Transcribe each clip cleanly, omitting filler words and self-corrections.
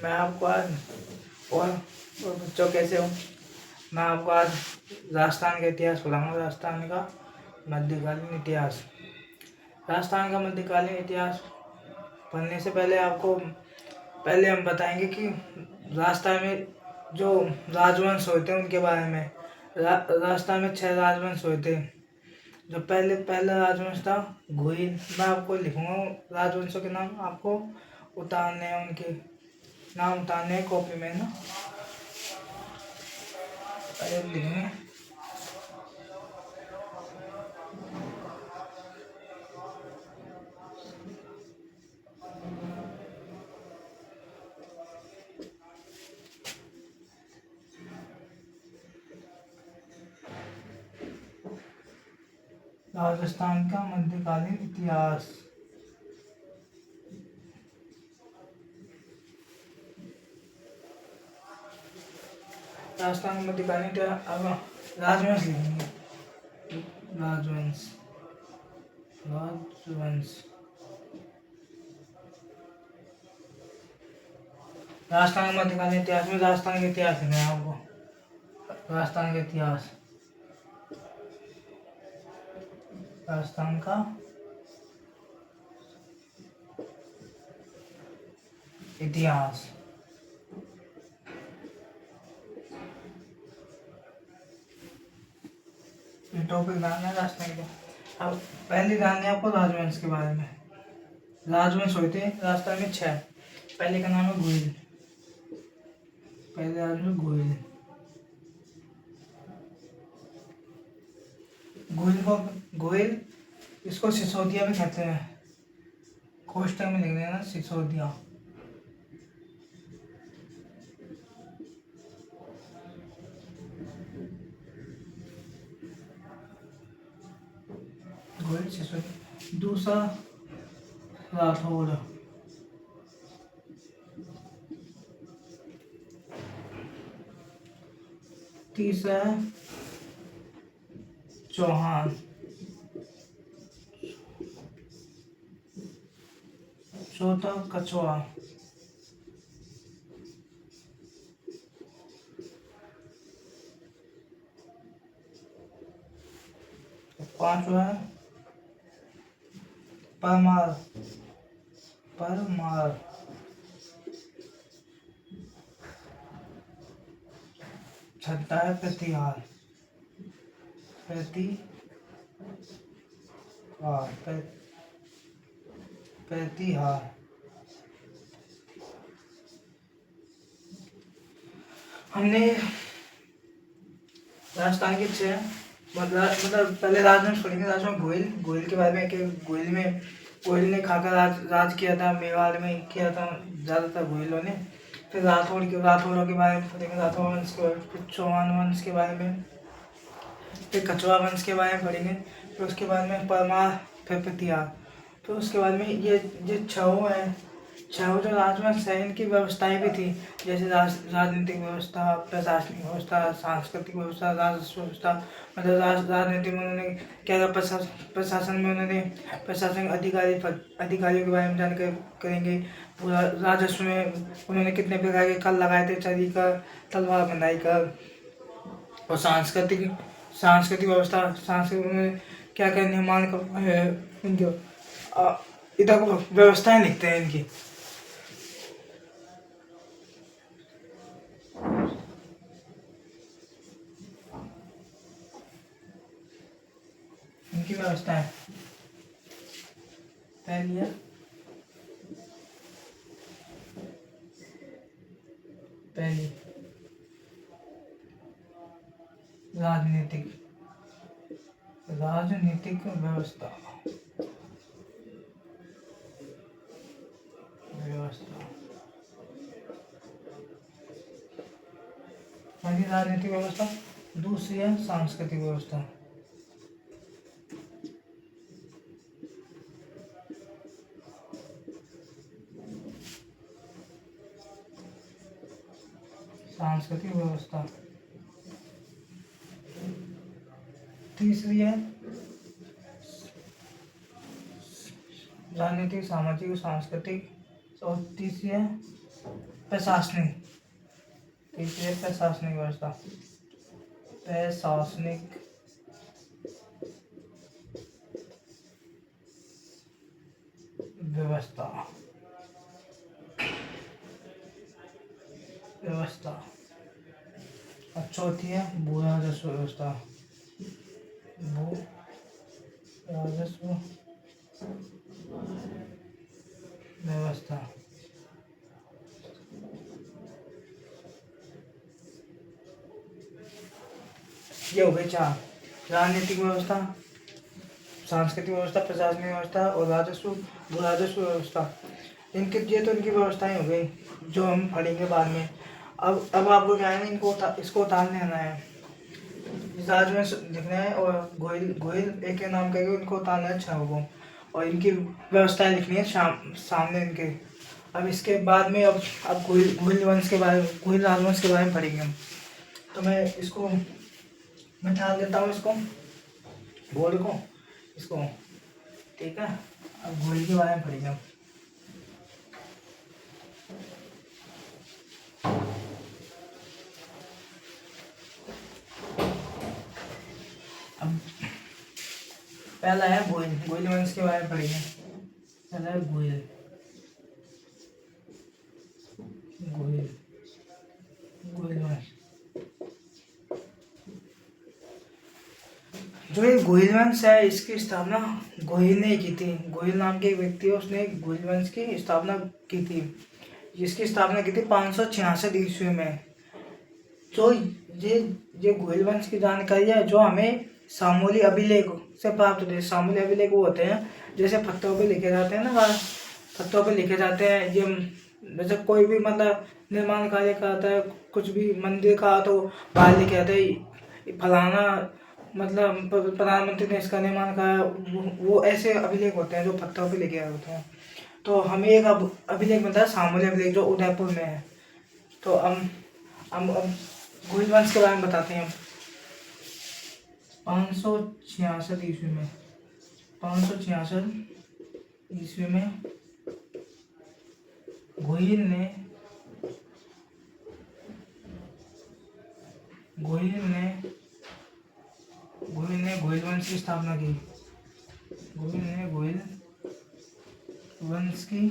मैं आपको आज और बच्चों कैसे हो। मैं आपको आज राजस्थान का इतिहास पढ़ाऊँगा। राजस्थान का मध्यकालीन इतिहास। राजस्थान का मध्यकालीन इतिहास पढ़ने से पहले हम बताएंगे कि राजस्थान में जो राजवंश होते हैं उनके बारे में। राजस्थान में 6 राजवंश हुए थे। जो पहला राजवंश था घुइल। मैं आपको लिखूंगा राजवंशों के नाम, आपको उतारने हैं, उनके नाम उतारने हैं कॉपी में ना, पहले लिखेंगे। राजस्थान का मध्यकालीन इतिहास। राजस्थान का मध्यकालीन इतिहास। अब राजवंश लिखेंगे। राजवंश राजस्थान का मध्यकालीन इतिहास में राजस्थान का इतिहास है आपको। राजस्थान का इतिहास। राजस्थान का इतिहास। टॉपिक जानना है राजस्थान का। अब पहले जानना है आपको राजवंश के बारे में। राजवंश हुए थे राजस्थान में 6। पहले का नाम है घुइल। पहले राजवंश घुइल। घुइल इसको सिसोदिया भी कहते हैं। कोष्टक में लिख देना सिसोदिया। घुइल सिसोदिया। दूसरा राठौड़। तीसरा चौहान। चौथा कछुआ। पांचवा परमार। छठा है प्रतिहार। प्रतिहार। हमने राजस्थान के 6 मतलब पहले राजवंश पढ़ेंगे। राजवंश गोइल के बारे में। गोइल ने खाकर राज किया था। मेवाड़ में किया था ज्यादातर गोइलों ने। फिर राठौड़ों के बारे में पढ़ेंगे। राठौड़ वंश के, फिर चौहान वंश के बारे में, फिर कछुआ वंश के बारे में पढ़ेंगे। फिर उसके बाद में परमार, फिर प्रतिहार। फिर उसके बाद में ये छह जो राजवंश है इनकी व्यवस्थाएं भी थी। जैसे राजनीतिक व्यवस्था, प्रशासनिक व्यवस्था, सांस्कृतिक व्यवस्था, राजस्व व्यवस्था। मतलब राजनीति में उन्होंने क्या था, प्रशासन में उन्होंने प्रशासनिक अधिकारियों के बारे में जानकारी करेंगे। पूरा राजस्व में उन्होंने कितने प्रकार के कर लगाए थे, चरी कर, तलवार बंधाई कर। और सांस्कृतिक व्यवस्था, सांस्कृतिक में क्या क्या निर्माण इनके इधर व्यवस्थाएं लिखते हैं इनकी। इनकी व्यवस्था है। पहली राजनीतिक व्यवस्था। पहली राजनीतिक व्यवस्था। दूसरी है सांस्कृतिक व्यवस्था। सांस्कृतिक व्यवस्था। तीसरी है राजनीतिक, सामाजिक, सांस्कृतिक। और तीसरी है प्रशासनिक, तीसरी प्रशासनिक व्यवस्था, प्रशासनिक व्यवस्था, व्यवस्था। और चौथी है भू राजस्व व्यवस्था, भू राजस्व व्यवस्था। ये हो गई चार, राजनीतिक व्यवस्था, सांस्कृतिक व्यवस्था, प्रशासनिक व्यवस्था और राजस्व भू राजस्व व्यवस्था। इनके ये तो इनकी व्यवस्थाएं हो गई जो हम पढ़ेंगे बाद में। अब आपको क्या है ना, इसको उतारने आना है, राज में लिखना है और गोयल गोयल एक के नाम करके उनको उतारना है 6 को, और इनकी व्यवस्थाएं लिखनी है सामने इनके। अब इसके बाद में अब गोयल वंश के बारे में, गोयल राजवंश के बारे में पढ़ेंगे हम। तो मैं इसको मिटा देता हूँ, इसको बोर्ड को, इसको, ठीक है। अब गोयल के बारे में पढ़ेंगे हम। अब पहला है गोयल, गोयल वंश के बारे में पढ़ेंगे। पहला है गोयल, गोयल, गोयल वंश। जो ये गोयल वंश है, इसकी स्थापना गोयल ने की थी। गोयल नाम के एक व्यक्ति है, उसने गोयल वंश की स्थापना की थी, जिसकी स्थापना की थी 566 ईस्वी में। जो ये गोयल वंश की जानकारी है जो हमें सामूली अभिलेख से प्राप्त होती है। सामूली अभिलेख वो होते हैं जैसे पत्तों पे लिखे जाते हैं ना, पत्तों पे लिखे जाते हैं। ये जैसे कोई भी मतलब निर्माण कार्य का आता है, कुछ भी मंदिर का, तो बाहर लिखे जाते हैं फलाना मतलब प्रधानमंत्री ने इसका निर्माण करा। वो ऐसे अभिलेख होते हैं जो पत्थरों पे लिखे होते हैं। तो हमें एक अभिलेख मिलता है सामूली अभिलेख, जो उदयपुर में है। तो हम गोयल वंश के बारे में बताते हैं। 566 ईस्वी में, 566 ईस्वी में गोयल ने गोयल वंश की स्थापना की। गोयल ने गोयल वंश की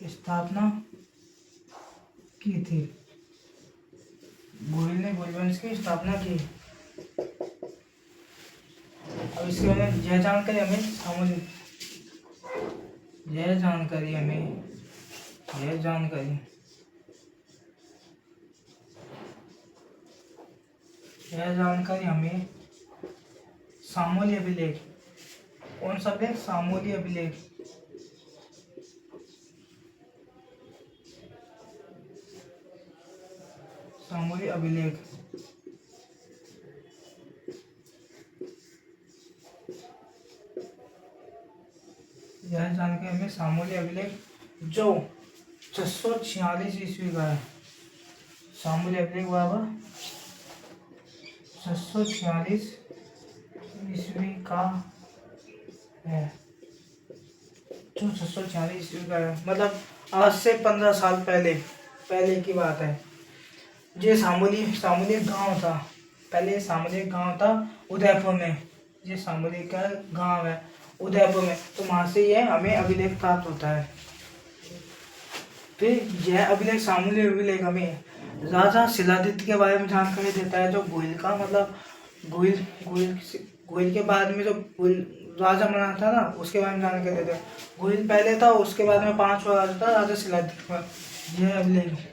स्थापना की थी। गोयल ने गोयल वंश की स्थापना की। अब इसके बारे में यह जानकारी हमें सामूली अभिलेख, कौन सा अभिलेख? सामूली अभिलेख, सामूली अभिलेख। यह जानकारी हमें सामूली अभिलेख जो 646 ईस्वी का है। सामूली अभिलेख बराबर 646 ईस्वी का है, जो 646 ईस्वी का है, मतलब आज से 15 साल पहले की बात है। ये सामूली एक गांव था, पहले सामूली एक गांव था उदयपुर में। ये सामूली का गांव है उदयपुर में, तो वहां से ये हमें अभिलेख प्राप्त होता है। फिर यह अभिलेख, सामूली अभिलेख हमें राजा शिलादित्य के बारे में जानकारी देता है। जो गोयल का मतलब गोयल के बाद में जो राजा बना था ना, उसके बारे में जानकारी देता है। गोयल पहले था, उसके बाद में 5वां राजा था राजा शिलादित्य का। यह अभिलेख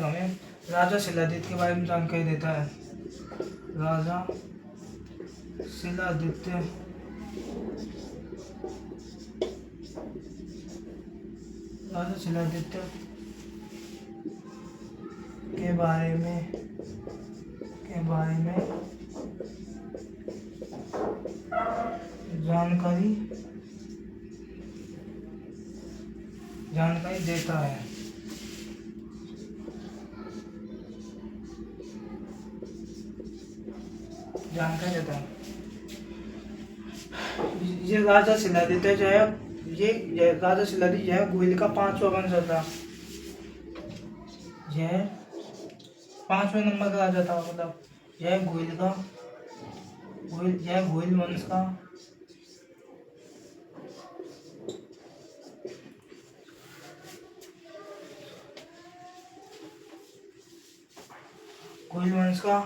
हमें राजा शिलादित्य के बारे में जानकारी देता है। राजा शिलादित्य के बारे में जानकारी जानकारी देता है। जानकारी देता है। ये राजा शिलादित्य जो है, ये राजा शिलादित्य जो है गोहिल का 5वां वंश था। यह 5वें नंबर का राजा था, मतलब यह गोहिल वंश का गोहिल वंश का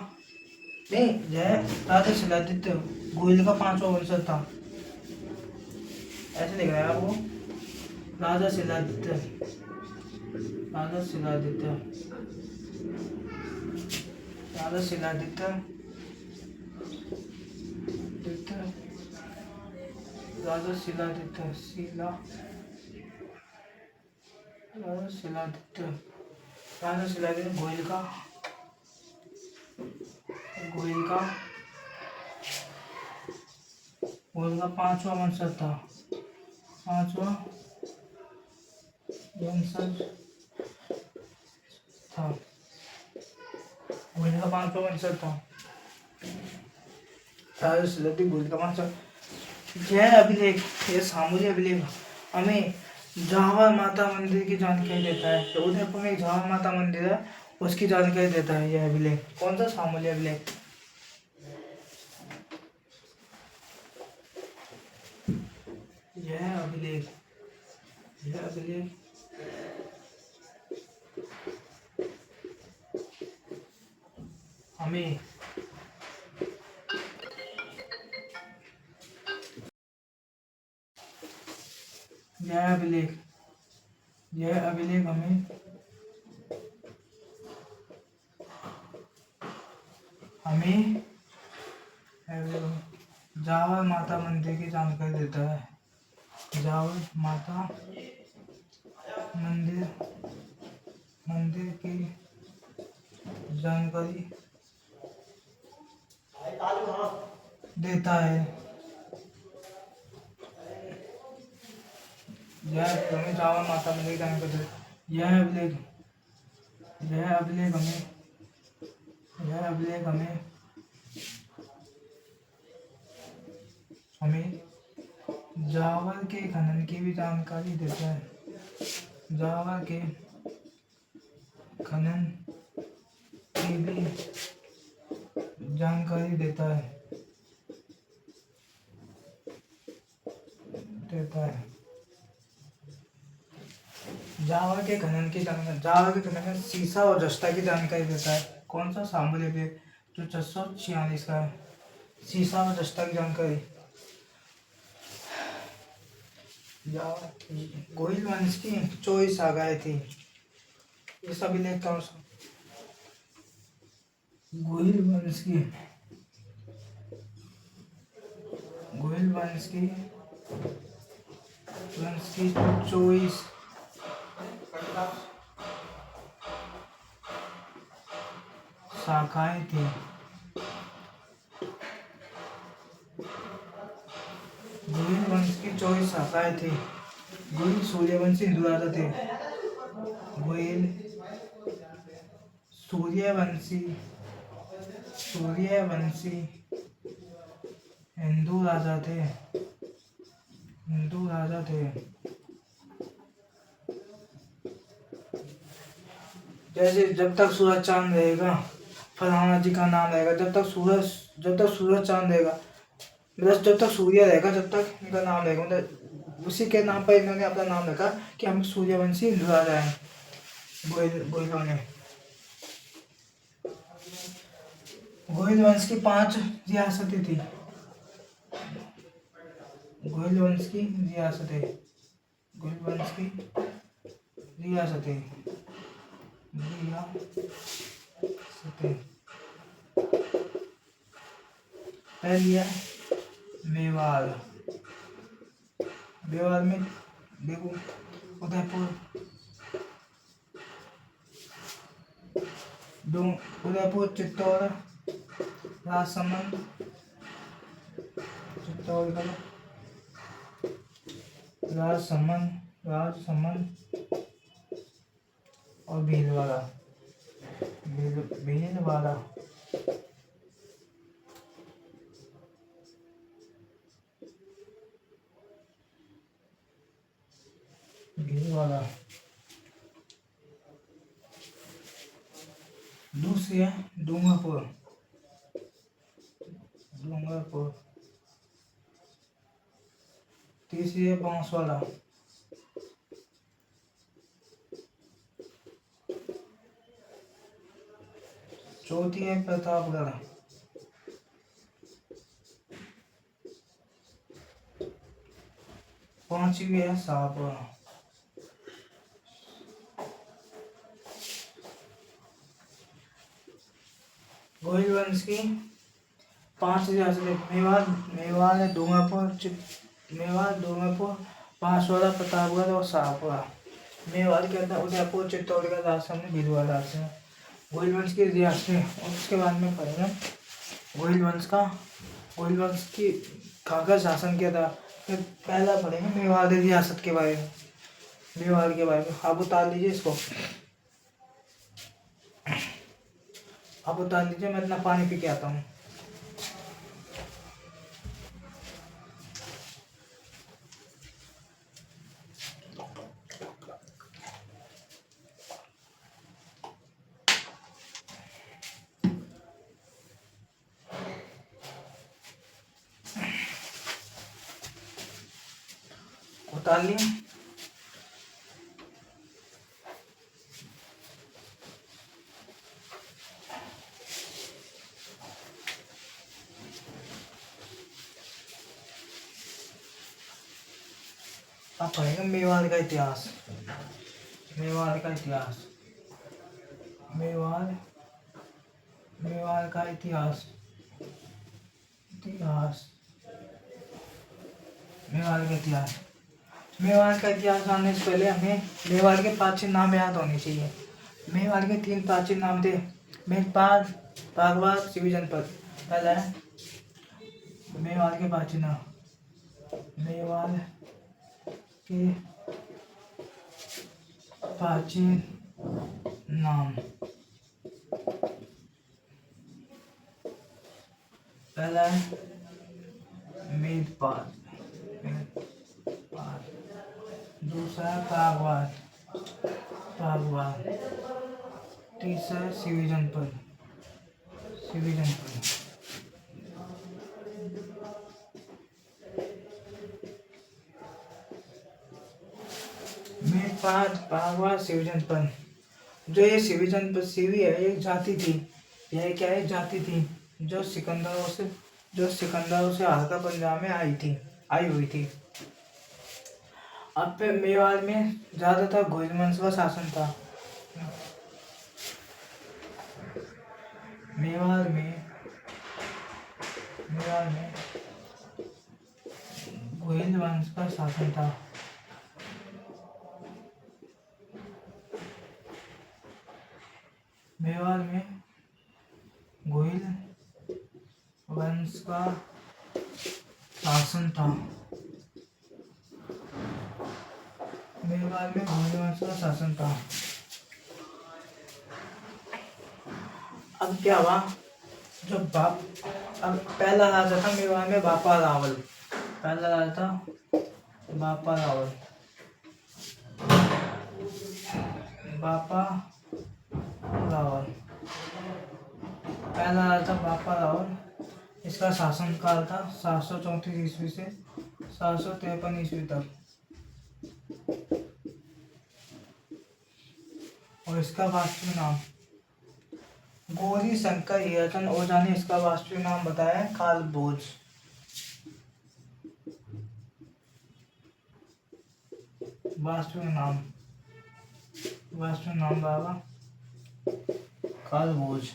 नहीं, यह राजा शिलादित्य गोहिल का 5वां वंश था। ऐसे लिख रहा है आपको, राजा शिलादित्य, राजा शिलादित्य, राजा शिलादित्य, राजा शिलादित्य, राजा शिलादित्य, राजा शिलादित्य गोहिल का 5वां वंशज था। 5वां वंशज था, गोहिल का 5वां वंशज था। राजा शिलादित्य गोहिल का 5वां। यह अभिलेख, यह सामूहिक अभिलेख हमें जहावर माता मंदिर की जानकारी देता है। तो उदयपुर में एक जहावर माता मंदिर है, उसकी जानकारी देता है यह अभिलेख। कौन सा? सामूहिक अभिलेख। यह अभिलेख हमें यह अभिलेख हमें जावर माता मंदिर की जानकारी देता है। जावर माता मंदिर की जानकारी देता है। यह जावर माता मंदिर की जानकारी देता है। यह अभिलेख हमें जावर के खनन की भी जानकारी देता है। जावर के खनन की भी जानकारी देता है। जावा के खनन में सीसा और जस्ता की जानकारी देता है। कौन सा? सामूहिक अभिलेख जो 646 का है। सीसा और जस्ता की जानकारी। गोहिल वंश की 24 शाखाएं थी। इस अभिलेख का गोहिल वंश की 24 शाखाएं थी। गोहिल वंश की 24 शाखाएं थी। गोहिल सूर्यवंशी हिंदू राजा थे। गोहिल सूर्यवंशी हिंदू राजा थे। जैसे जब तक सूरज चांद रहेगा, फलाना जी का नाम रहेगा। जब तक सूरज चांद रहेगा, मतलब जब तक सूर्य रहेगा, जब तक इनका नाम रहेगा, मतलब उसी के नाम पर इन्होंने अपना नाम रखा कि हम सूर्यवंशी हिंदू राजा हैं। गोहिलों ने गोहिल वंश की 5 रियासतें थी। गोहिल वंश की रियासतें पहली है मेवाड़। मेवाड़ में देखो, उदयपुर, चित्तौड़, राजसमंद, चित्तौड़ का राजसमंद और भीलवाड़ा। भीलवाड़ा भीलवाड़ा। दूसरी है डूंगरपुर। तीसरी है बांसवाड़ा। चौथी है प्रतापगढ़। पांचवी है शाहपुरा। गोहिल वंश की 5 रियासतें मेवाड़ डूंगरपुर बांसवाड़ा प्रतापगढ़ और शाहपुरा। मेवाड़ के अंदर उदयपुर चित्तौड़गढ़ राजसमंद भीलवाड़ा राज्य है। गोहिल वंश की रियासतें और उसके बाद में पढ़ेंगे गोहिल वंश की कहाँ शासन किया था। फिर पहला पढ़ेंगे मेवाड़ रियासत के बारे में। मेवाड़ के बारे में आप उतार लीजिए इसको। आप उतार लीजिए, मैं इतना पानी पी के आता हूँ। उतार लिए। अब पढ़ेंगे मेवाड़ का इतिहास। मेवाड़ का इतिहास मेवाड़ का इतिहास मेवाड़ का इतिहास जानने से पहले हमें मेवाड़ के प्राचीन नाम याद होने चाहिए। मेवाड़ के 3 प्राचीन नाम थे, मेघपाल, बागवाल, शिवी जनपद। पहला है मेवाड़ के प्राचीन नाम। मेवाड़ के प्राचीन नाम। पहला है मेघपाल। दूसरा है बागवाल। तीसरा है शिवी जनपद। मेघपाल, बागवाल, शिवी जनपद। जो ये शिवी है एक जाति थी। यह क्या है? जाति थी जो सिकंदरों से हल्का पंजाब में आई हुई थी। अब मेवाड़ में ज्यादातर गोहिल वंश का शासन था। मेवाड़ में गोहिल वंश का शासन था। मेवाड़ में गोहिल वंश का शासन था। अब क्या हुआ? अब पहला राजा था मेवाड़ में बापा रावल। पहला राजा था बापा रावल। इसका शासन काल था 734 ईस्वी से 753 ईस्वी तक। और इसका वास्तविक नाम गौरी शंकर हीराचंद ओझा ने इसका वास्तविक नाम बताया है कालभोज। वास्तविक नाम बाबा कालभोज।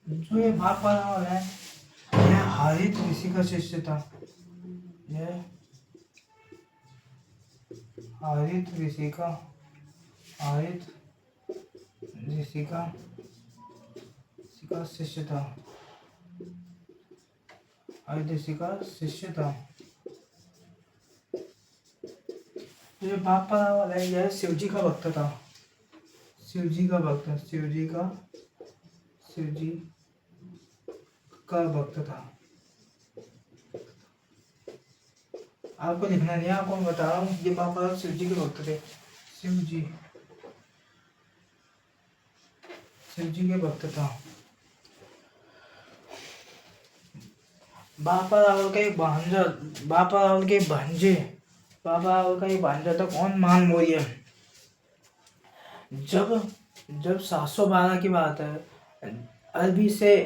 जो ये बापा रावल है यह हरित ऋषि का शिष्य था। हरित ऋषि का शिष्य था। अयोध्या का शिष्य था। ये बापा वाला यह शिव जी का भक्त था। शिव जी का भक्त, शिव जी का भक्त था। आपको लिखना नहीं है, आपको मैं बता रहा हूँ। ये बापा शिव जी के भक्त थे। शिव जी, शिव जी के भक्त था। बापा रावल का एक भांजा, बापा रावल के भांजे, बापा रावल का एक भांजा था। कौन? मान मौर्य। जब जब 712 की बात है, अरबी से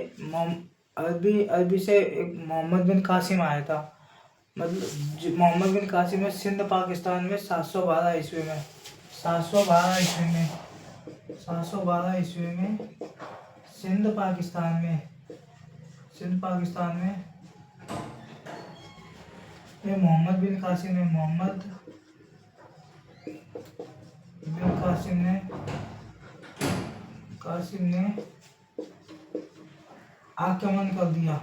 अरबी से एक मोहम्मद बिन कासिम आया था। मतलब मोहम्मद बिन कासिम में सिंध पाकिस्तान में 712 ईस्वी में, 712 ईस्वी में, 712 ईस्वी में सिंध पाकिस्तान में, सिंध पाकिस्तान में ये मोहम्मद बिन कासिम ने, मोहम्मद बिन कासिम ने आक्रमण कर दिया,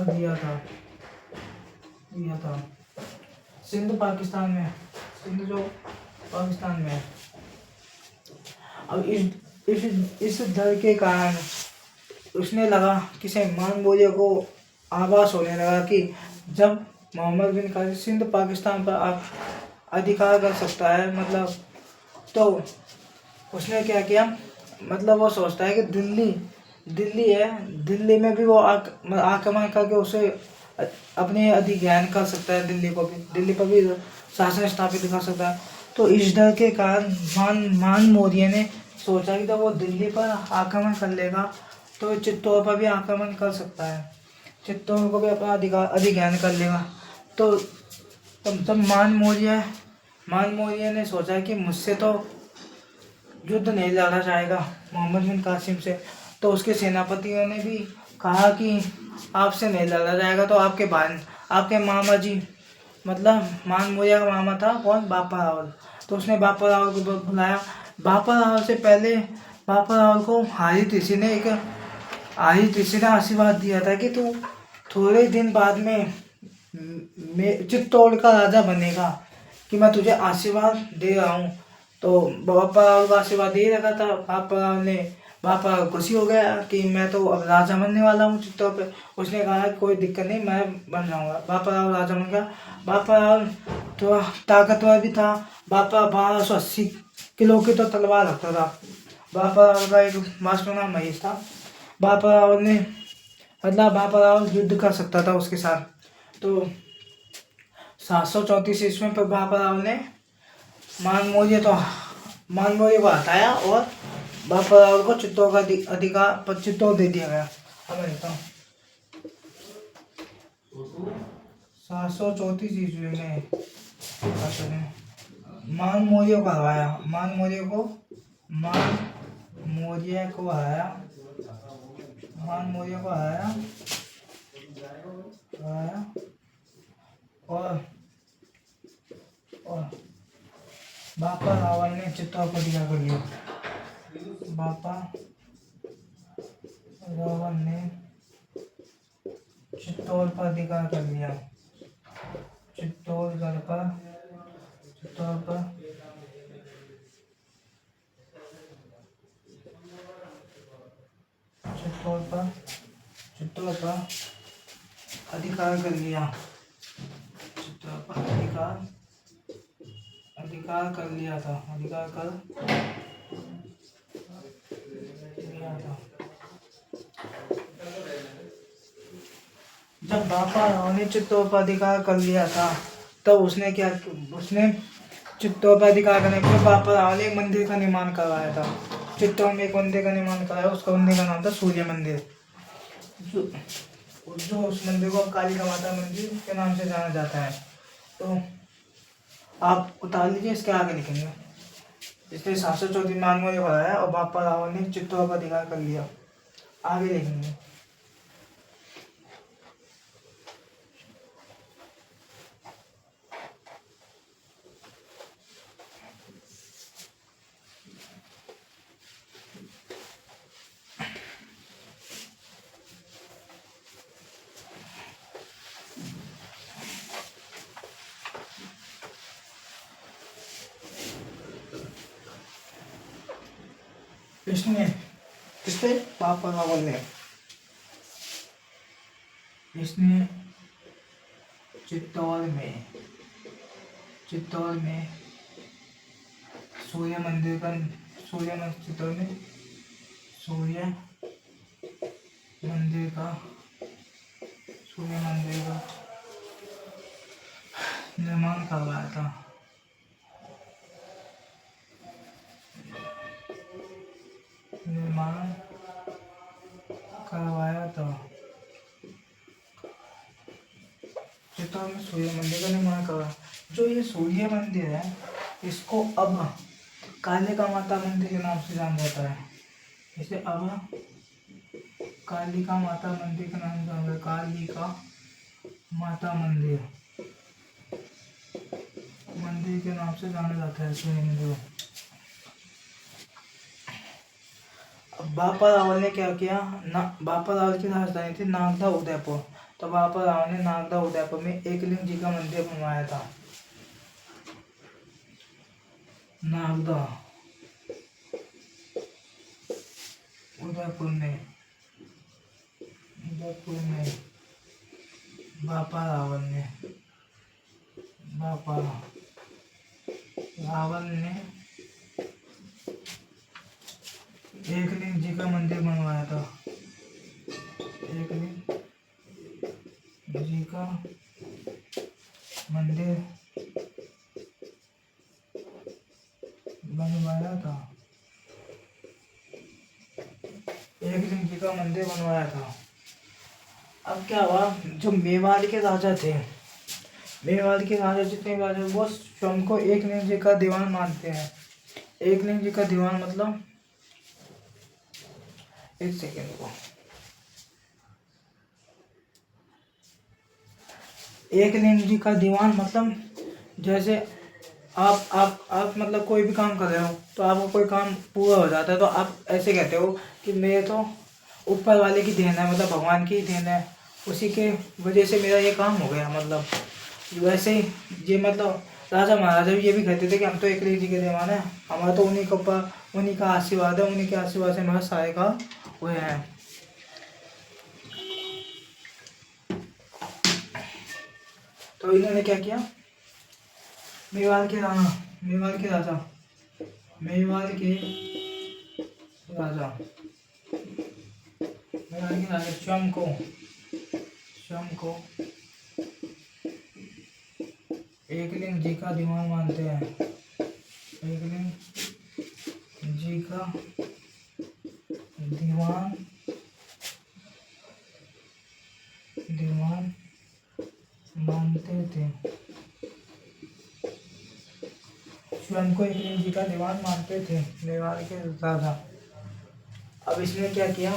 दिया था सिंध पाकिस्तान में, सिंध जो पाकिस्तान में है। अब इस डर के कारण उसने लगा, किसे, मान मौर्य को आभास होने लगा कि जब मोहम्मद बिन कासिम सिंध पाकिस्तान पर अधिकार कर सकता है, मतलब, तो उसने क्या किया, मतलब वो सोचता है कि दिल्ली है, दिल्ली में भी वो आक्रमण करके उसे अपने अधिग्रहण कर सकता है, दिल्ली पर भी शासन स्थापित कर सकता है। तो इस डर के कारण मान मौर्य ने सोचा कि जब वो दिल्ली पर आक्रमण कर लेगा तो चित्तौड़ पर भी आक्रमण कर सकता है, चित्तौड़ को भी अपना अधिग्रहण कर लेगा। तो तब मान मौर्य ने सोचा कि मुझसे तो युद्ध नहीं लड़ा जाएगा मोहम्मद बिन कासिम से। तो उसके सेनापतियों ने भी कहा कि आपसे नहीं लड़ा जाएगा, तो आपके मामा जी, मतलब मान मौर्य का मामा था कौन? बापा रावल। तो उसने बापा रावल को बुलाया। बापा रावल से पहले बापा रावल को हारित ऋषि ने आशीर्वाद दिया था कि तू थोड़े दिन बाद में चित्तौड़ का राजा बनेगा, कि मैं तुझे आशीर्वाद दे रहा हूँ। तो बापा राव का आशीर्वाद दे रखा था। बापा खुशी हो गया कि मैं तो अब राजा बनने वाला हूँ चित्तौड़ पे। उसने कहा कोई दिक्कत नहीं, मैं बन जाऊंगा। बापा राव राजा बन गया। बापा राव तो ताकतवर भी था। बापा 1280 किलो की तो तलवार रखता था। बापा राव का एक मास्टर नाम महेश था। बापा राव युद्ध कर सकता था उसके साथ। तो 734 ईस्वी में बापा राव ने मान मौर्य को हटाया और बापा राव को चित्तौड़ का अधिकार चित्तौड़ दे दिया गया। अब मैं लिखता हूँ 734 ईस्वी में मान मौर्य को हराया, और बापा रावल ने चित्तौड़ पर अधिकार कर लिया। बापा रावल ने चित्तौड़ पर अधिकार कर लिया। चित्तौड़ पर अधिकार कर लिया। चित्तौड़ पर अधिकार कर लिया था। जब बापा राव ने चित्तौड़ पर अधिकार कर लिया था, तब उसने चित्तौड़ पर अधिकार करने के बाद बापा राव ने एक मंदिर का निर्माण करवाया था। चित्तौड़ में एक मंदिर का निर्माण कराया, उसका मंदिर का नाम था सूर्य मंदिर। जो उस मंदिर को कालिका माता मंदिर के नाम से जाना जाता है। तो आप उतार लीजिए, इसके आगे लिखेंगे। इसने 734 मान मौर्य बनाया और बापा रावल ने चित्तौड़ पर अधिकार कर लिया। आगे लिखेंगे। इसने किसने पापा रावल ने इसने चित्तौड़ में सूर्य मंदिर का चित्तौड़ में सूर्य मंदिर का निर्माण करवाया था। चित्तौड़ में सूर्य मंदिर का निर्माण करवाया। जो ये सूर्य मंदिर है इसको अब कालिका माता मंदिर के नाम से जाना जाता है। इसे अब कालिका माता मंदिर के नाम से जाना जाता है। कालिका माता मंदिर के नाम से जाना जाता है सूर्य मंदिर। अब बापा रावल ने क्या किया ना, बापा रावल की राजधानी थी नागदा उदयपुर। तो बापा रावल ने नागदा उदयपुर में एकलिंग जी का मंदिर बनवाया था। नागदा उदयपुर में बापा रावल ने एकलिंग जी का मंदिर बनवाया था। एकलिंग जी का मंदिर बनवाया था। एकलिंग जी का मंदिर बनवाया था। अब क्या हुआ, जो मेवाड़ के राजा थे, मेवाड़ के राजा जितने राजा वो स्वयं को एकलिंग जी का दीवान मानते हैं। एकलिंग जी का दीवान मतलब, एक सेकेंड को, एकलिंग जी का दीवान मतलब जैसे आप मतलब कोई भी काम कर रहे हो तो आपको कोई काम पूरा हो जाता है तो आप ऐसे कहते हो कि मेरे तो ऊपर वाले की देन है, मतलब भगवान की देन है, उसी के वजह से मेरा ये काम हो गया। मतलब वैसे ही ये मतलब राजा महाराजा भी ये भी कहते थे कि हम तो एकलिंग जी के दीवान है, हमारा तो उन्हीं का आशीर्वाद है, उन्हीं के आशीर्वाद से हमारा सारे का हुए हैं। तो इन्होंने क्या किया, मेवाड़ के राजा स्वयं को एकलिंग जी का दीवान मानते हैं। एकलिंग जी का दीवान मानते थे। स्वयं को एकलिंग जी का दीवान मानते थे मेवाड़ के राजा। अब इसने क्या किया,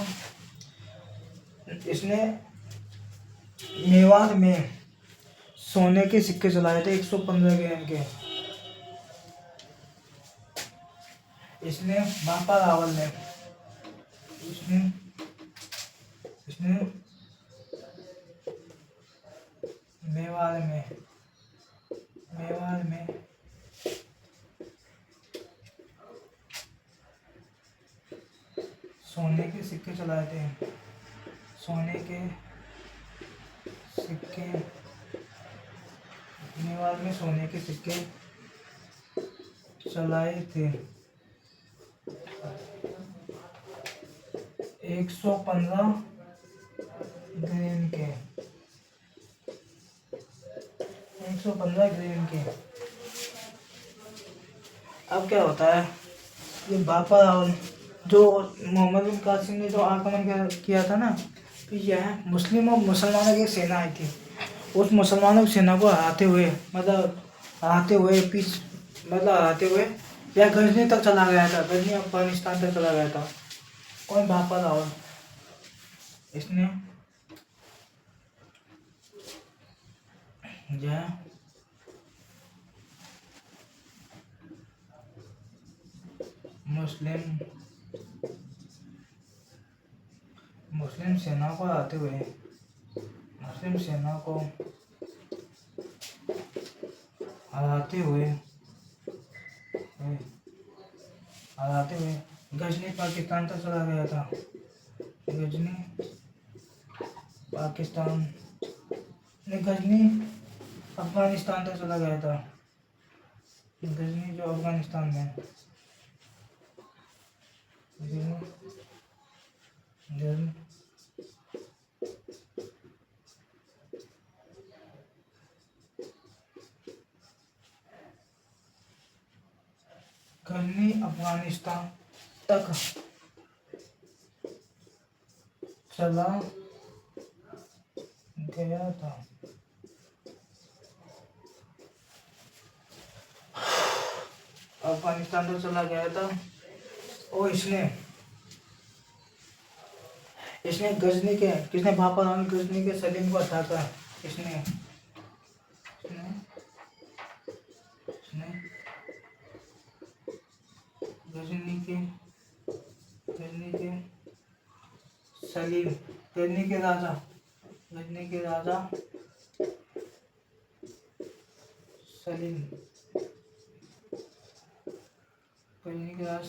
इसने मेवाड़ में सोने के सिक्के चलाए थे 115 ग्राम के। इसने बापा रावल ने इसने मेवाड़ में सोने के सिक्के चलाए थे। मेवाड़ में सोने के सिक्के चलाए थे 115 ग्राम के। 115 ग्राम के। अब क्या होता है, ये बापा रावल जो मोहम्मद बिन कासिम ने जो आक्रमण किया था ना, तो यह मुस्लिम और मुसलमानों की सेना आई थी। उस मुसलमानों की सेना को हराते हुए यह गजनी तक चला गया था, गजनी अफगानिस्तान तक चला गया था। कौन, बापा रावल। इसने यह मुस्लिम सेना को हराते हुए गजनी पाकिस्तान तक चला गया था। गजनी पाकिस्तान नहीं, गजनी अफगानिस्तान तक चला गया था। गजनी जो अफगानिस्तान में है। गजनी गजनी गजनी अफगानिस्तान तक चला गया था। अफगानिस्तान तक चला गया था और इसने गजनी के किसने बाबर राव ने गजनी के सलीम को हटाकर इसने इसने इसने गजनी के सलीम गजनी के राजा सलीम गजनी के राजा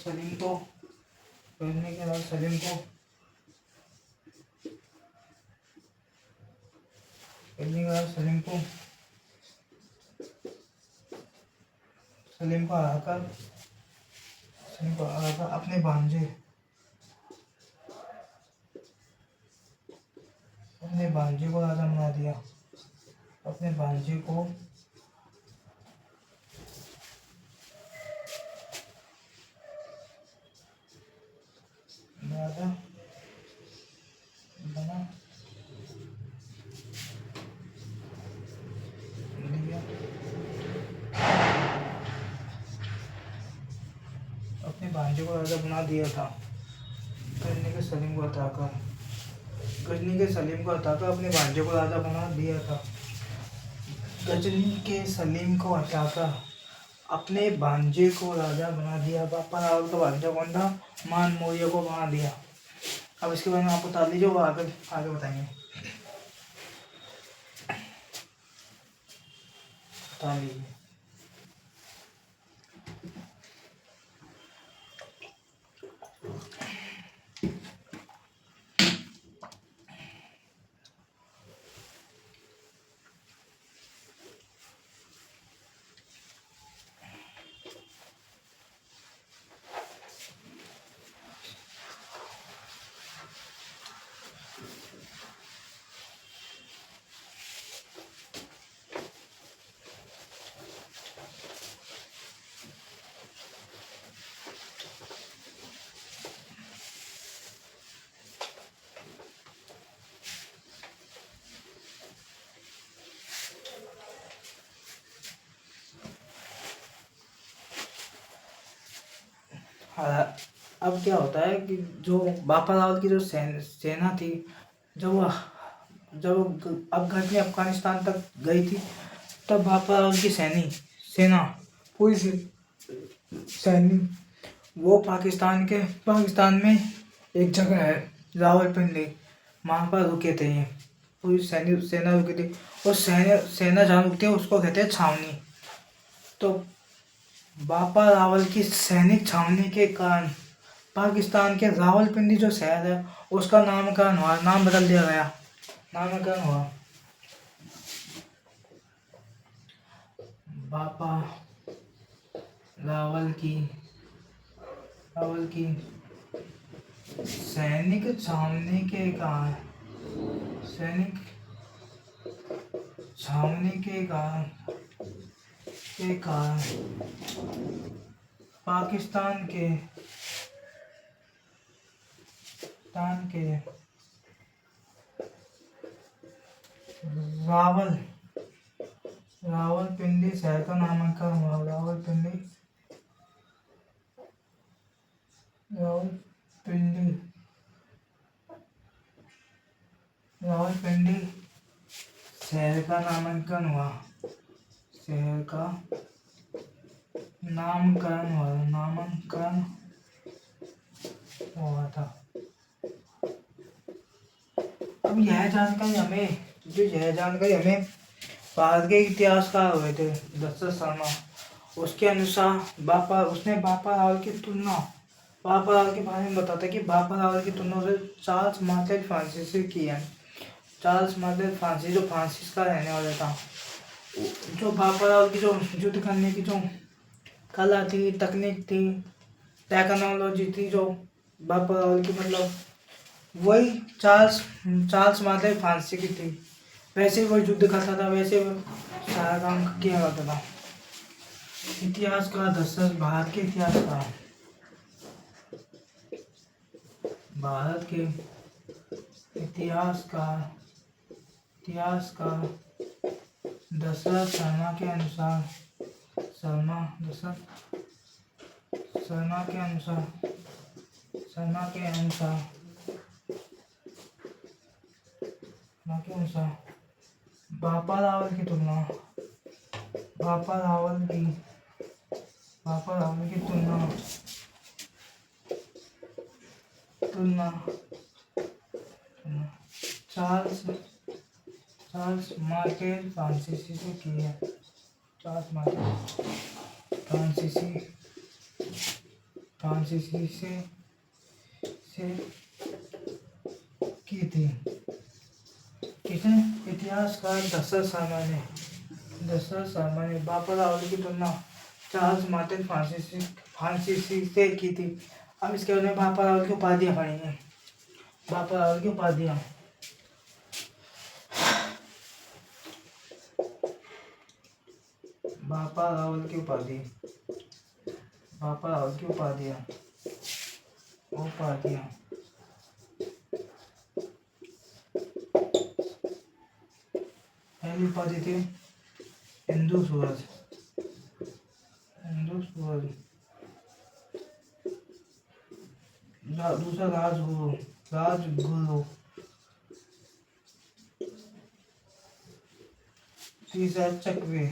सलीम को हराकर अपने भांजे को राजा बना दिया। अपने भांजे को राजा बना दिया। अपने भांजे को राजा बना दिया था। गजनी के सलीम को हटाकर अपने भांजे को राजा बना दिया था। गजनी के सलीम को हटाकर अपने भांजे को राजा बना दिया। बाबर राव का भांजा कौन था? मान मौर्य को बना दिया। अब इसके बारे में आप बता दीजिए, वो आगे बताएंगे। बता लीजिए। हाँ, अब क्या होता है कि जो बाबर राव की जो सेना थी, जब अब घटनी अफगानिस्तान तक गई थी, तब बाबर राव की सेना पूरी सैनिक वो पाकिस्तान में एक जगह है रावलपिंडी, वहाँ पर रुके थे। ये पूरी सेना रुकी थी और सेना जहाँ रुकती है उसको कहते हैं छावनी। तो बाबर रावल की सैनिक छावनी के कारण पाकिस्तान के रावलपिंडी जो शहर है उसका नाम बदल दिया गया। नामकरण हुआ बाबर रावल की सैनिक छावनी के कारण पाकिस्तान के रावलपिंडी शहर का नामकरण हुआ। रावलपिंडी शहर का नामकरण हुआ था। अब यह जानकारी हमें भारत के इतिहासकार हुए थे दशरथ शर्मा, उसके अनुसार बाबर रावल की तुलना बाबर रावल के बारे में बताता है कि बाबर रावल की तुलना से चार्ल्स मार्टेल फ्रांसिस से की है। चार्ल्स मार्टेल फ्रांसिस जो फ्रांसिस का रहने वाला था, जो बाबर रावल की जो युद्ध करने की जो कला थी, तकनीक थी, टेक्नोलॉजी थी, जो बाबर रावल की मतलब वही चार्ल्स चार्ल्स मार्टेल फ्रांसिस की थी। वैसे वो युद्ध करता था, वैसे वो सारा काम किया करता था। इतिहास का दशरथ भारत के इतिहास का भारत के इतिहास का दशरथ शर्मा के अनुसार शर्मा के अनुसार शर्मा के अनुसार शर्मा के अनुसार बाबर रावल की तुलना बाबर रावल की तुलना चार्ल्स चार्ल्स मार्टेल फ्रांसीसी से की है। चार्ल्स मार्टेल फ्रांसीसी से की थी। किसने? इतिहासकार दशरथ शर्मा ने बाबर रावल की तुलना चार्ल्स मार्टेल फ्रांसीसी से की थी। हम इसके बारे में बाबर रावल की उपाधियाँ पढ़ेंगे। बाबर रावल की उपाधियाँ बाबर रावल की उपाधियाँ पहली उपाधि थी हिंदू सूरज। दूसरा राजगुरु। तीसरा चकवे।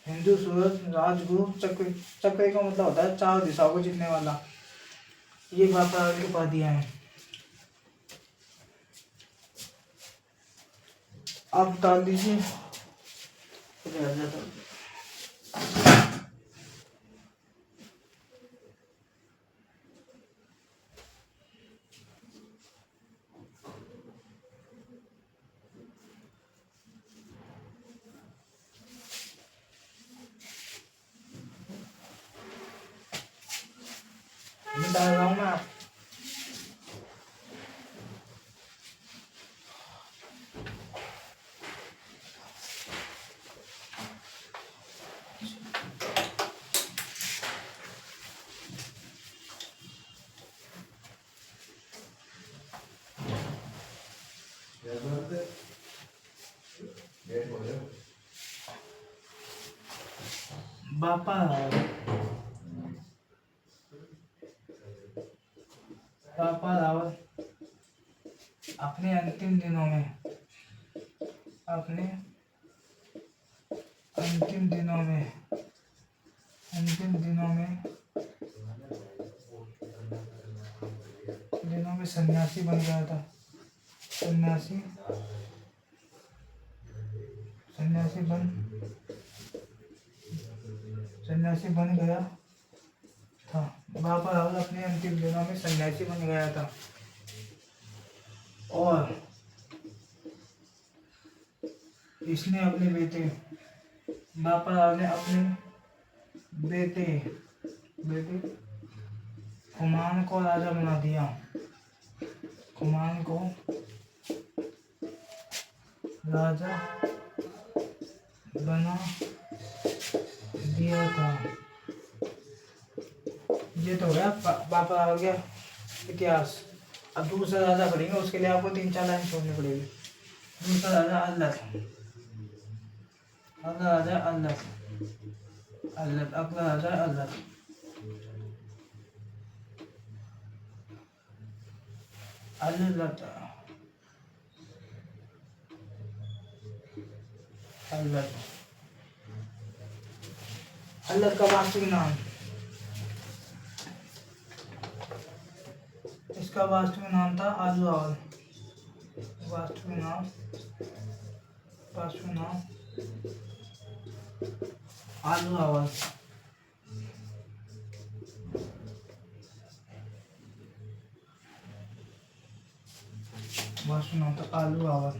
हिंदू सूरज, राजगुरु, चक्र। चक्र का मतलब होता है चार दिशाओं को जीतने वाला। ये बाबर रावल की उपाधियां हैं। आप बता दीजिए। बता रहा हूँ मैं आप बाबर रावल अपने अंतिम दिनों में सन्यासी बन गया था। सन्यासी बन गया था। बाबर रावल अपने अंतिम दिनों में सन्यासी बन गया था और इसने अपने बेटे बाबर रावल ने अपने बेटे हुमायूं को राजा बना दिया। हुमायूं को राजा बना दिया था। ये तो हो गया बाबर रावल का इतिहास। अब दूसरा राजा पढ़ेंगे, उसके लिए आपको 3-4 लाइन छोड़नी पड़ेगी। दूसरा राजा अल्लद। अगला राजा अल्लद का वास्तविक नाम। इसका वास्तविक नाम था आलू रावल। वास्तविक नाम आलू आवाज बस सुना तो आलू आवाज।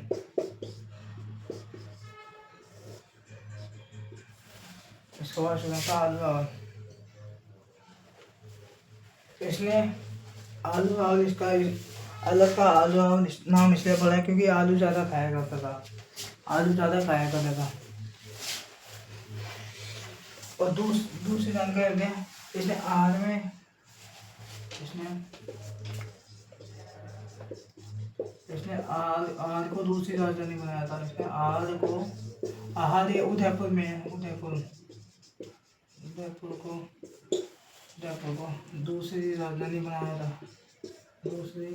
इसके बाद सुना था आलू आवाज। इसने आलू आवाज इसका अलग का आलू आवाज नाम इसलिए पड़ा है क्योंकि आलू ज़्यादा खाया करता था। आलू ज़्यादा खाया करता था। और दूसरी जानकारी दें, इसने आहार में इसने इसने आहार को दूसरी राजधानी बनाया था। इसने आहार ये उदयपुर में है। उदयपुर को दूसरी राजधानी बनाया था। दूसरी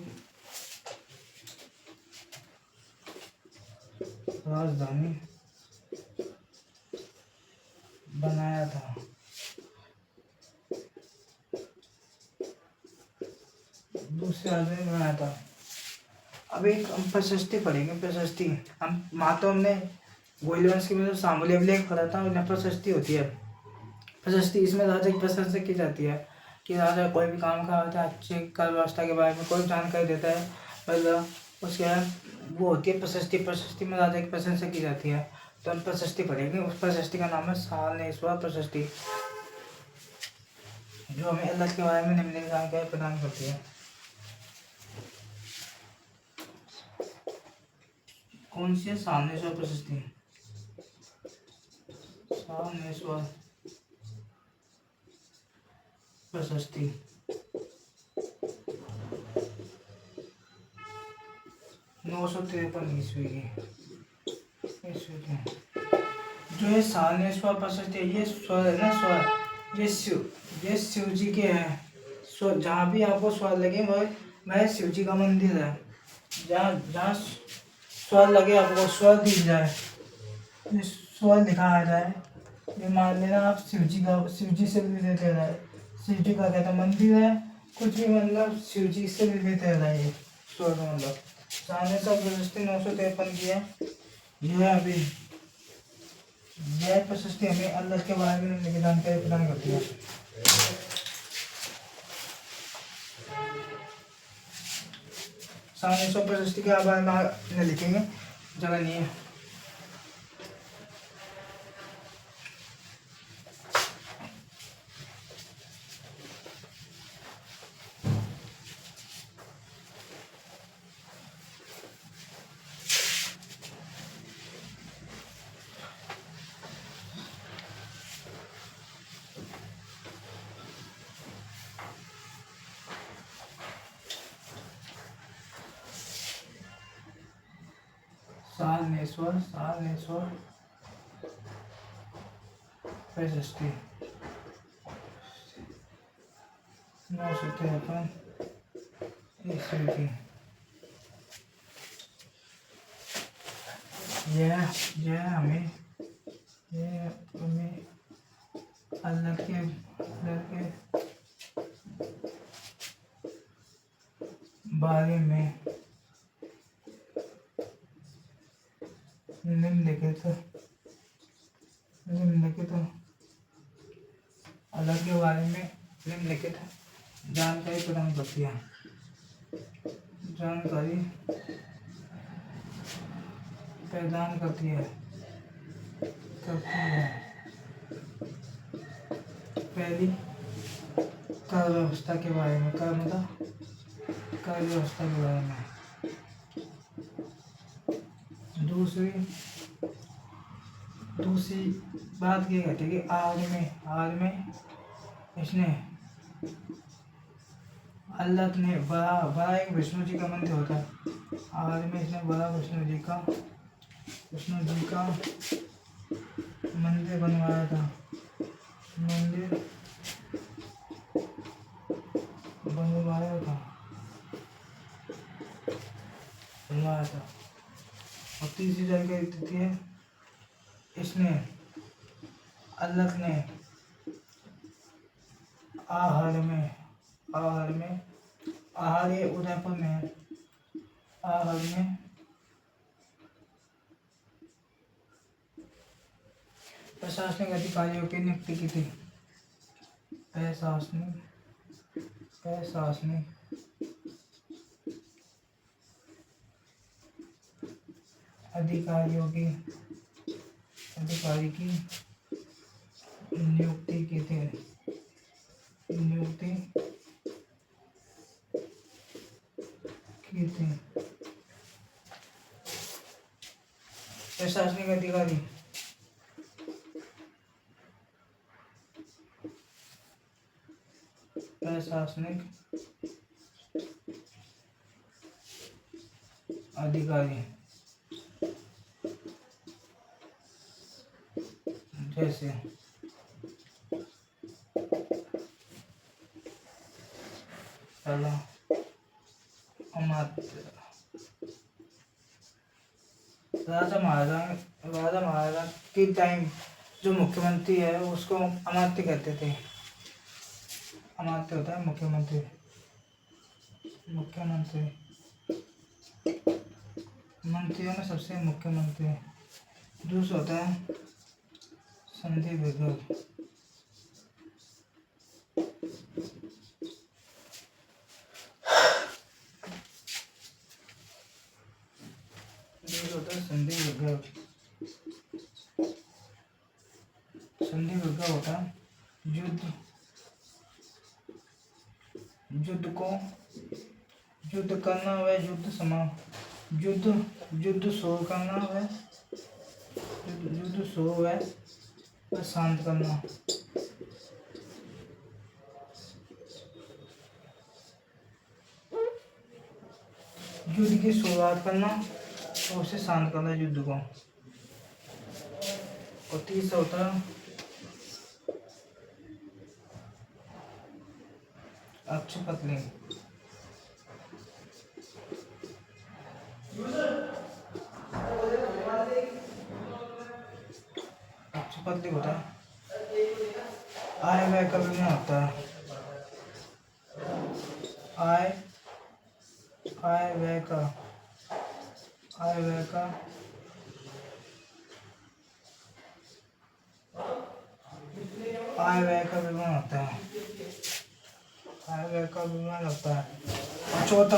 राजधानी बनाया था। दूसरी राजधानी बनाया था। अब एक हम प्रशस्ति पढ़ेंगे। प्रशस्ति हम मातो हमने गोइलवंश की में शामिल अभिलेख पढ़ा था। और प्रशस्ति होती है। प्रशस्ति इसमें राजा की प्रशंसा की जाती है कि राजा कोई भी काम का होता है, अच्छे कर व्यवस्था के बारे में कोई जानकारी देता है, मतलब उसके वो होती है प्रशस्ति। प्रशस्ति में राजा की प्रशंसा की जाती है। तो हम प्रशस्ति पढ़ेंगे। उस प्रशस्ति का नाम है सालनेश्वर प्रशस्ति, जो हमें अल्लाह के बारे में निम्नलिखित जानकारी प्रदान करती है। कौन सी है सालनेश्वर प्रशस्ति? सालनेश्वर प्रशस्ति 953 ईस्वी की। जो ये सालनेश्वर प्रशस्ति है, ये स्वर है ना, स्वर ये शिव जी के हैं। स्वर जहाँ भी आपको स्वर लगे वह शिव जी का मंदिर है। जहाँ स्वर लगे आपको स्वर दिख जाए, स्वर दिखाया जाए, ये मान लेना आप शिव जी से रिलेटेड है। शिव जी का कहता मंदिर है, कुछ भी मतलब शिव जी से रिलेटेड है ये स्वर का मतलब। सालनेश्वर प्रशस्ति 953 की है। यह अभी यह प्रशस्ति हमें अल्लाह के बारे में निम्नलिखित जानकारी प्रदान करती है। सालनेश्वर प्रशस्ति के बारे में लिखेंगे, जगह नहीं है। सालनेश्वर प्रशस्ति 953 ईस्वी की। यह हमें अल्लाह के बारे में निम्नलिखित अल्लाह के बारे में निम्नलिखित जानकारी प्रदान करती है। जानकारी प्रदान करती है। पहली कर व्यवस्था के बारे में। कर व्यवस्था के बारे में। दूसरी बात ये कहती है कि आहार में इसने अल्लाह ने बड़ा एक विष्णु जी का मंदिर होता है। आहार में इसने बड़ा विष्णु जी का मंदिर बनवाया था। और तीसरी जानकारी देती है, इसने अल्लाह ने आहार ये उदयपुर में है। आहार में प्रशासनिक अधिकारियों की नियुक्ति की थी। प्रशासनिक अधिकारी की नियुक्ति की थी। प्रशासनिक अधिकारी जैसे पहला अमात्य, राजा महाराजा के टाइम जो मुख्यमंत्री है उसको अमात्य कहते थे। अमात्य होता है मुख्यमंत्री। मंत्रियों में सबसे मुख्यमंत्री। दूसरा होता है संधि विभाग। संधि विभाग होता है युद्ध करना व युद्ध शो करना व शांत करना। युद्ध की शुरुआत करना और उसे शांत करना युद्ध को। और तीसरा होता है अक्षपत्ली। अक्षपत्ली होता है आय व्यय का विवरण होता है। आय व्यय का विवरण होता है। और चौथा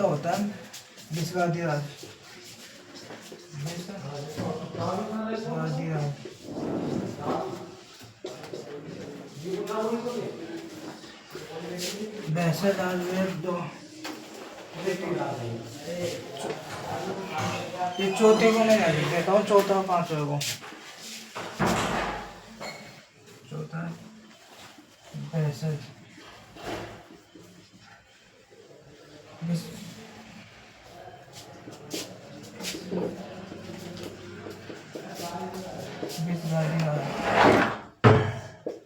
होता है विषवादी राज। वैसे ये चौथे को मैं नहीं देता हूँ, चौथा और पांचवा को। चौथा वैसे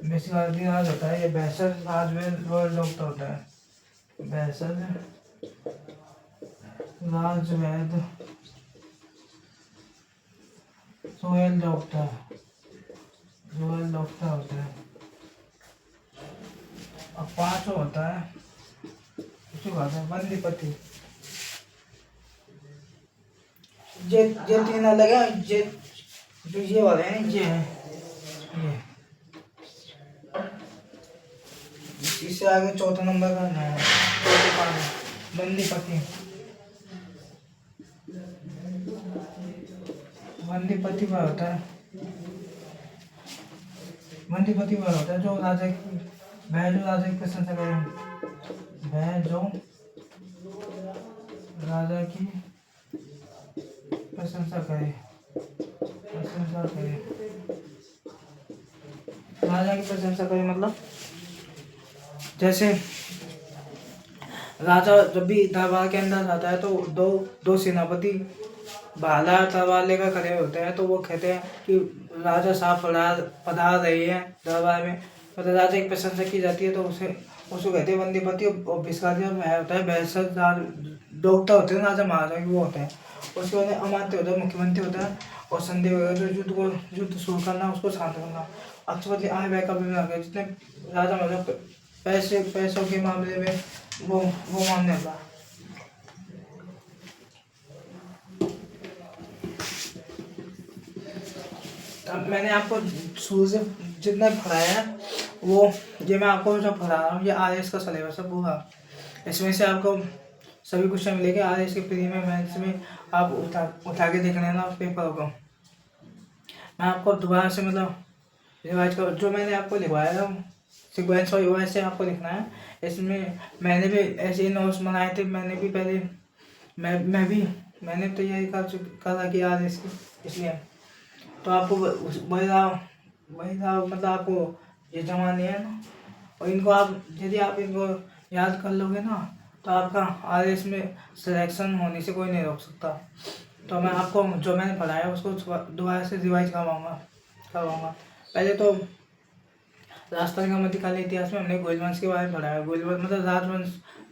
विषवादी राज होता है। ये बैसर राजवेद रोयल डॉक्टर होता है। बैसर राजवेद रोयल डॉक्टर होता है। और पांचवा होता है बंदीपति। ये तीन अलग है। जो ये वाले हैं ये इससे आगे चौथा नंबर का है बंदीपति। बंदीपति वह होता है जो राजा की राजा की प्रशंसा करे। जो राजा की प्रशंसा करे। राजा की प्रशंसा करे मतलब जैसे राजा जब भी दरबार के अंदर जाता है तो दो सेनापति भाला तलवार लेकर खड़े होते हैं। तो वो कहते हैं कि राजा साहब पधार रहे हैं दरबार में। मतलब राजा की प्रशंसा की जाती है तो उसको कहते हैं बंदीपति। और विषवादी होता है बैसर डॉक्टर होते हैं राजा महाराजा के वो होते हैं। उसके बाद अमात्य होता है मुख्यमंत्री होता है। और संधि जो युद्ध शुरू करना उसको शांत करना। अक्षपत्ली आय व्यय का विवरण है। जितने राजा महाराजा पैसों के मामले में वो मान्य था। अब मैंने आपको शुरू से जितना पढ़ाया है वो, ये मैं आपको जो पढ़ा रहा हूँ ये RS का सिलेबस है पूरा। इसमें से आपको सभी क्वेश्चन मिलेंगे RS के प्री में मैथ्स में। आप उठा के देख लेना पेपर को। मैं आपको दोबारा से मतलब रिवाइज कर, जो मैंने आपको लिखवाया था सीक्वेंस और वैसे आपको लिखना है। इसमें मैंने भी ऐसे ही नोट्स बनाए थे। मैंने भी पहले मैंने तैयारी करा कि यार इसकी, इसलिए तो आपको वही था मतलब आपको ये जमाने है ना। और इनको आप यदि आप इनको याद कर लोगे ना तो आपका RS में सिलेक्शन होने से कोई नहीं रोक सकता। तो मैं आपको जो मैंने पढ़ाया उसको दोबारा से रिवाइज करवाऊँगा। पहले तो राजस्थान का मध्यकालीन इतिहास में हमने गोयल वंश के बारे में पढ़ाया। गोयल मतलब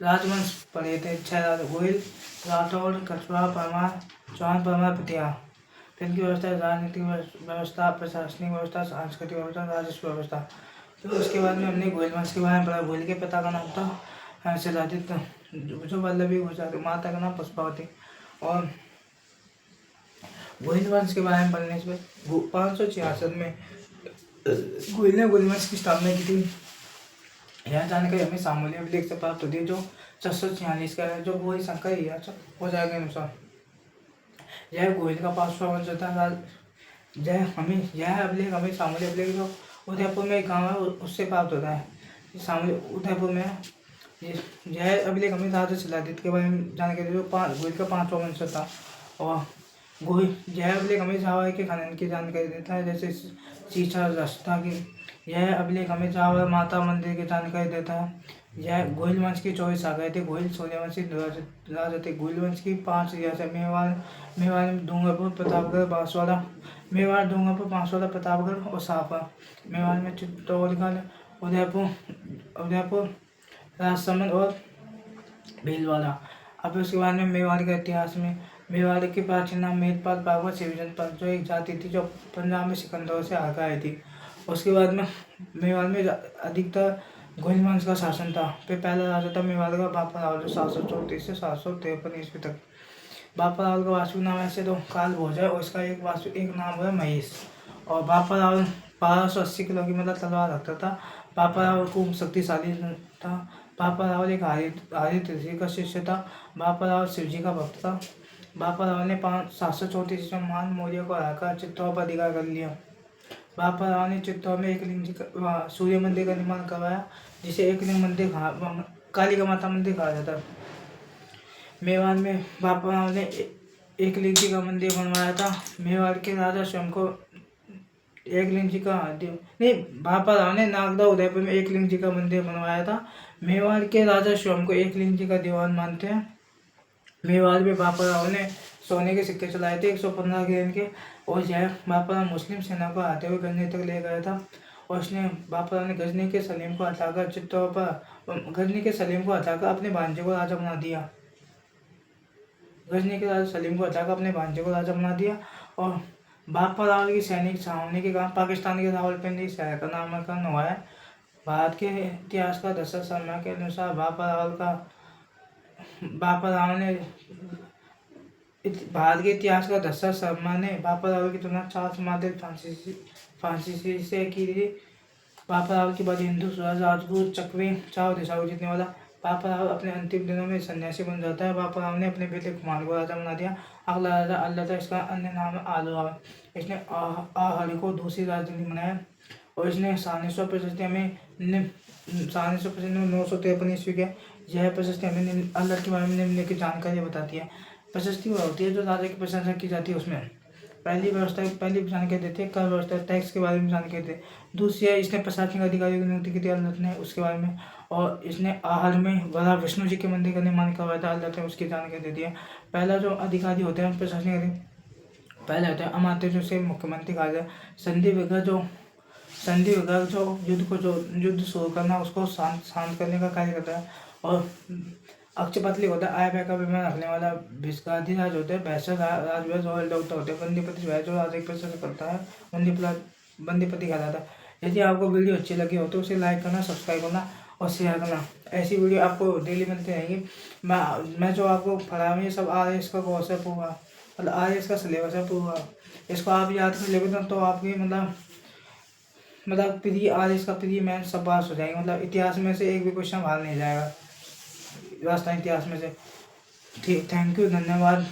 राजवंश पढ़े थे। 6 गोयल, राठौड़, कछवाहा, परमार, चौहान, परमार, पटिया। फिर इनकी व्यवस्था, राजनीतिक व्यवस्था, प्रशासनिक व्यवस्था, सांस्कृतिक व्यवस्था, राजस्व व्यवस्था। फिर उसके बाद में हमने गोयल वंश के बारे में पढ़ा। गोयल के पिता का नाम था शिलादित्य, जो वल्लभी घोष, माता का नाम पुष्पावती। और गोयल वंश के बारे में पढ़ने से 566 में गोयल ने गोयल वंश की स्थापना की थी। यह जानकारी हमें सामूल्य अभिलेख से प्राप्त होती है जो 646 का है, जो गोयल शंकर हो जाएगा अनुसार। यह गोयल का 5वां वंश था। यह अभिलेख हमें सामूल्य अभिलेख जो उदयपुर में एक गाँव है उससे प्राप्त होता है। सामूल्य उदयपुर में यह अभिलेख हमें राजा शिलादित्य के बारे में जानकारी जो गोयल का 5वां वंश था। और यह अभिलेख हमें जावर के खनन की जानकारी देता है, जैसे सीछा रास्ता की। यह अभिलेख हमें जावर माता मंदिर की जानकारी देता है। यह गोयल वंश की 24 शाखाएं थी। गोयल 16 वंशी राजा थे। गोयल वंश की 5 रियासत मेवाड़, डूंगरपुर, प्रतापगढ़, बांसवाड़ा। मेवाड़, डूंगरपुर, बांसवाड़ा, प्रतापगढ़ और साफा। मेवाड़ में चित्तौड़गढ़, उदयपुर, राजसमंद और भीलवाड़ा। अब उसके बाद में मेवाड़ के इतिहास में मेवाड़ के प्राचीन नाम मेदपाल, बाबर, शिवचंद जो एक जाति थी जो पंजाब में सिकंदरों से आकर आई थी। उसके बाद में मेवाड़ में अधिकतर गोयल वंश का शासन था। फिर पहला राजा था मेवाड़ का बापा रावल, जो 734 से 753 ईस्वी तक। बापा रावल का वास्तविक नाम ऐसे तो काल भोज है और इसका एक वास्तविक नाम है महेश। और बापा रावल 1280 किलो की मतलब तलवार रखता था। बापा रावल खूब शक्तिशाली था। बापा रावल एक हरित ऋषि का शिष्य था। बापा रावल शिवजी का भक्त था। बापा रावल ने 734 में महान मौर्य को हराकर चित्तौड़ पर अधिकार कर लिया। बापा राव ने चित्तौड़ में एकलिंग जी का सूर्य मंदिर का निर्माण करवाया, जिसे एकलिंग मंदिर कालिका माता मंदिर कहा जाता है। मेवाड़ में बापा राव ने एकलिंग जी का मंदिर बनवाया था। मेवाड़ के राजा स्वयं को एकलिंग जी का नहीं, बापा राव ने नागदा उदयपुर में एकलिंग जी का मंदिर बनवाया था। मेवाड़ के राजा स्वयं को एकलिंग जी का दीवान मानते हैं। मेवाड़ में बापा राव ने सोने के सिक्के चलाए थे 115 ग्रेन के। और यह बापा राव मुस्लिम सेना को आते हुए गजनी तक ले गया था। और उसने बापा राव ने गजनी के सलीम को हटाकर अपने भांजे को राजा बना दिया। गजनी के राजा सलीम को हटाकर अपने भांजे को राजा बना दिया। और बापा राव की सैनिक छावनी के कारण पाकिस्तान के रावलपिंडी शहर का नामकरण हुआ है। भारत के इतिहास का दशरथ शर्मा के अनुसार भारत के इतिहास का दशरथ शर्मा ने बापा रावल की तुलना चार्ल्स मार्टेल फ्रांसीसी से की थी। बापा रावल की बड़ी हिंदू स्वराज राजपूत चकवे चारों दिशाओं को जीतने वाला। बापा रावल अपने अंतिम दिनों में सन्यासी बन जाता है। बापा राव ने अपने बेटे कुमार को राजा बना दिया। अगला राजा अल्लाह था, इसका अन्य नाम है आलू रावल। इसने आहरी को दूसरी राजधानी बनाया। और इसने 953 प्रशस्ति में 953 ईस्वी के यह प्रशस्ति हमें अल्लाह के बारे में निम्नलिखित जानकारी बताती है। प्रशस्ति वह होती है जो राजा की प्रशंसा की जाती है। उसमें पहली जानकारी देते हैं कर व्यवस्था, टैक्स के बारे में जानकारी देते। दूसरी है इसने प्रशासनिक अधिकारियों की नियुक्ति की थी अल्लाह ने, उसके बारे में। और इसने आहर में बड़ा विष्णु जी के मंदिर का निर्माण करवाया था अल्लाह ने, उसकी जानकारी देती है। पहला जो अधिकारी होते हैं प्रशासनिक अधिकारी पहले होते हैं अमात्य, जो से मुख्यमंत्री कहा जाए। संधि विग्रह जो युद्ध शुरू करना उसको शांत करने का कार्य करता है। और अक्षपतली होता है आय व्यय का विवरण रखने वाला। भिस्गाधिराज होते हैं भैंसा राजवैद्य रॉयल डॉक्टर होते हैं। बंदीपति जो राजा की प्रशंसा करता है बंदीपति कहलाता है। यदि आपको वीडियो अच्छी लगी हो तो उसे लाइक करना, सब्सक्राइब करना और शेयर करना। ऐसी वीडियो आपको डेली मिलती रहेंगी। मैं जो आपको पढ़ा हूँ ये सब RS का कोर्स है पूरा। मतलब आज इसका सिलेबस है पूरा, इसको आप याद कर लेंगे तो आपकी मतलब प्री आज इसका प्री मेन सब पास हो जाएंगे, मतलब इतिहास में से एक भी क्वेश्चन बाहर नहीं जाएगा, राजस्थान इतिहास में से। ठीक, थैंक यू, धन्यवाद।